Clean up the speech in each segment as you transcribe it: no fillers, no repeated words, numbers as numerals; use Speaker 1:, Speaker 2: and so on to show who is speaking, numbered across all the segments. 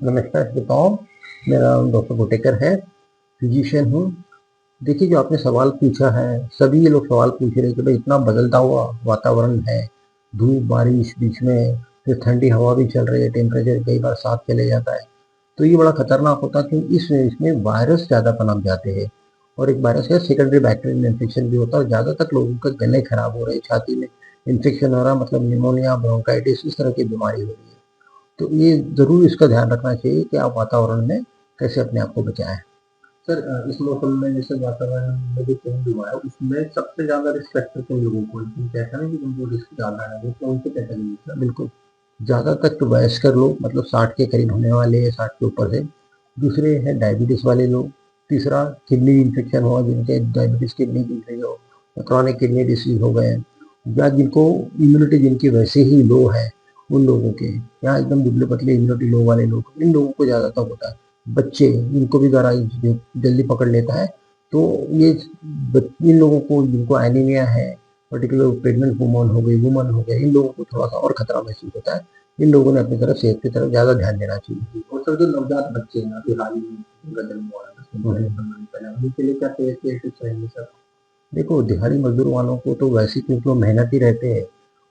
Speaker 1: नमस्कार, बताओ। मेरा नाम डॉक्टर गोटेकर है, फिजिशियन हूँ। देखिए, जो आपने सवाल पूछा है, सभी ये लोग सवाल पूछ रहे हैं कि भाई इतना बदलता हुआ वातावरण है, धूप बारिश बीच में, फिर ठंडी हवा भी चल रही है, टेम्परेचर कई बार 7 चले जाता है। तो ये बड़ा खतरनाक होता है क्योंकि इसमें वायरस ज़्यादा पनप जाते हैं। और एक वायरस है, सेकेंडरी बैक्टीरियल इन्फेक्शन भी होता है और ज़्यादातर लोगों के गले खराब हो रहे हैं, छाती में इन्फेक्शन हो रहा है, मतलब निमोनिया, ब्रोंकाइटिस, इस तरह की बीमारी हो रही है। तो ये ज़रूर इसका ध्यान रखना चाहिए कि आप वातावरण में कैसे अपने आप को बचाएं।
Speaker 2: सर इस मौसम में जैसे वातावरण में जो चेंज हुआ है उसमें सबसे ज़्यादा रिस्क फैक्टर किन लोगों को है? क्योंकि कहते हैं ना कि जिनको रिस्क ज़्यादा है वो कौन सी कैटेगरी है?
Speaker 1: बिल्कुल, ज़्यादातर तो वयस्क लोग, मतलब 60 के करीब होने वाले हैं, 60 के ऊपर से। दूसरे हैं डायबिटीज़ वाले लोग। तीसरा, किडनी इन्फेक्शन हुआ, जिनके डायबिटीज़ किडनी की इंजरी हो, क्रॉनिक किडनी डिसीज हो गए, या जिनको इम्यूनिटी जिनकी वैसे ही लो है, उन लोगों के, या एकदम दुबले पतले इम्यूनिटी लो वाले लोग, इन लोगों को ज़्यादातर होता है। बच्चे, इनको भी जरा जल्दी पकड़ लेता है। तो ये इन लोगों को, जिनको एनीमिया है, पर्टिकुलर प्रेग्नेंट वुमन हो गए, इन लोगों को थोड़ा सा और खतरा महसूस होता है। इन लोगों ने अपनी तरफ सेहत की तरफ ज़्यादा ध्यान देना चाहिए।
Speaker 2: और सर जो नवजात बच्चे हैं अभी हाल ही में उनका जन्म हुआ है 10 दिन पहले उनके लिए क्या सेहत के टिप्स रहेंगे सर?
Speaker 1: देखो, दिहाड़ी मजदूर वालों को तो वैसे ही, क्योंकि वो मेहनती रहते हैं,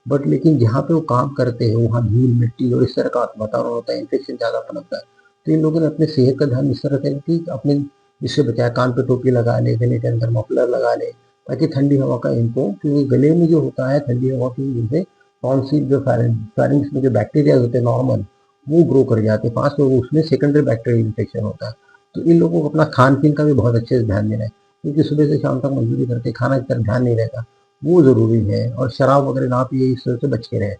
Speaker 1: बट लेकिन जहाँ पे वो काम करते हैं वहाँ धूल मिट्टी और इस तरह का वातावरण होता है, इन्फेक्शन ज़्यादा पनपता है। तो इन लोगों ने अपने सेहत का ध्यान इस तरह से कि अपने, इससे बचाए, कान पे टोपी लगा ले, गले के अंदर मफलर लगा ले, ताकि ठंडी हवा का इनको, क्योंकि गले में जो होता है ठंडी हवा की वजह से टॉन्सिल, जो फारिंक्स में जो बैक्टीरिया होते हैं नॉर्मल, वो ग्रो कर जाते हैं फास्ट, और उसमें सेकेंडरी बैक्टीरियल इन्फेक्शन होता है। तो इन लोगों को अपना खान पीन का भी बहुत अच्छे से ध्यान देना है, क्योंकि सुबह से शाम तक मजदूरी करके खाना की तरफ ध्यान नहीं रहता, वो ज़रूरी है। और शराब वगैरह ना पिए, इस तरह से बच के रहे।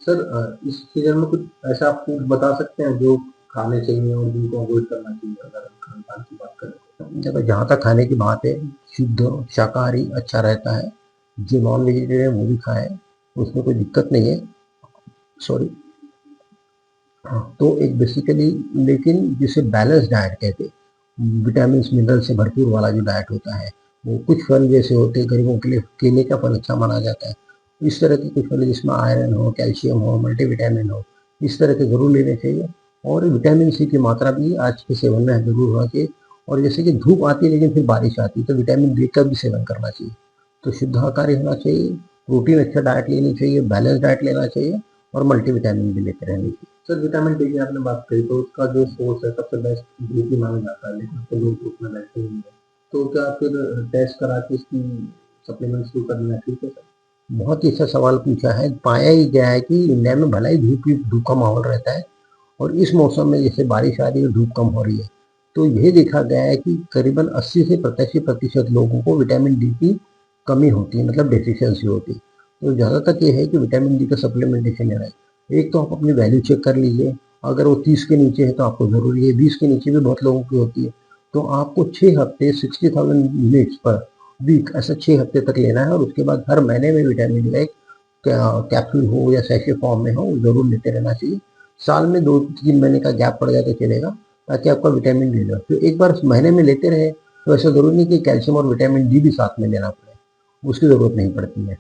Speaker 2: सर इस सीजन में कुछ ऐसा आप फूड बता सकते हैं जो खाने चाहिए और जिनको अवॉइड करना चाहिए अगर हम खान पान की बात करें तो?
Speaker 1: देखो, जहाँ तक खाने की बात है, शुद्ध शाकाहारी अच्छा रहता है। जो नॉन वेजिटेरियन वो भी खाएं, उसमें कोई दिक्कत नहीं है। सॉरी। हाँ, तो एक बेसिकली, लेकिन जिसे बैलेंस डाइट कहते हैं, विटामिन मिनरल से भरपूर वाला जो डाइट होता है, वो कुछ फल जैसे होते हैं, गरीबों के लिए केले का फल अच्छा माना जाता है। इस तरह के कुछ फल जिसमें आयरन हो, कैल्शियम हो, मल्टीविटामिन हो, इस तरह के जरूर लेने चाहिए। और विटामिन सी की मात्रा भी आज के सेवन में जरूर होना चाहिए। और जैसे कि धूप आती है लेकिन फिर बारिश आती है, तो विटामिन डी का भी सेवन करना चाहिए। तो शुद्धाहारी होना चाहिए, प्रोटीन अच्छा डाइट लेनी चाहिए, बैलेंस डाइट लेना चाहिए, और मल्टीविटामिन भी लेते रहने चाहिए।
Speaker 2: सर विटामिन डी की आपने बात कही तो उसका जो सोर्स है सबसे बेस्ट धूप ही माना जाता है, लेकिन तो लोग धूप में बैठते ही नहीं है। तो क्या फिर टेस्ट करा के इसकी सप्लीमेंट शुरू कर देना ठीक है सर?
Speaker 1: बहुत ही अच्छा सवाल पूछा है। पाया ही गया है कि इंडिया में भला ही धूप का माहौल रहता है, और इस मौसम में जैसे बारिश आ रही है, धूप कम हो रही है, तो यह देखा गया है कि करीबन 80 से 85% लोगों को विटामिन डी की कमी होती है, मतलब डेफिशिएंसी होती है। तो ज़्यादातर ये है कि विटामिन डी का सप्लीमेंटेशन लेना है। एक तो आप अपनी वैल्यू चेक कर लीजिए, अगर वो 30 के नीचे है तो आपको ज़रूरी है, 20 के नीचे भी बहुत लोगों की होती है। तो आपको 6 हफ्ते 60,000 यूनिट्स पर वीक, ऐसा 6 हफ्ते तक लेना है। और उसके बाद हर महीने में विटामिन डी का एक कैप्सूल हो या सैशे फॉर्म में हो, ज़रूर लेते रहना चाहिए। साल में 2-3 महीने का गैप पड़ जाए तो चलेगा, ताकि आपका विटामिन डी ले। तो एक बार महीने में लेते रहे तो ऐसा ज़रूरी नहीं कि कैल्शियम और विटामिन डी भी साथ में लेना पड़े, उसकी ज़रूरत नहीं पड़ती है।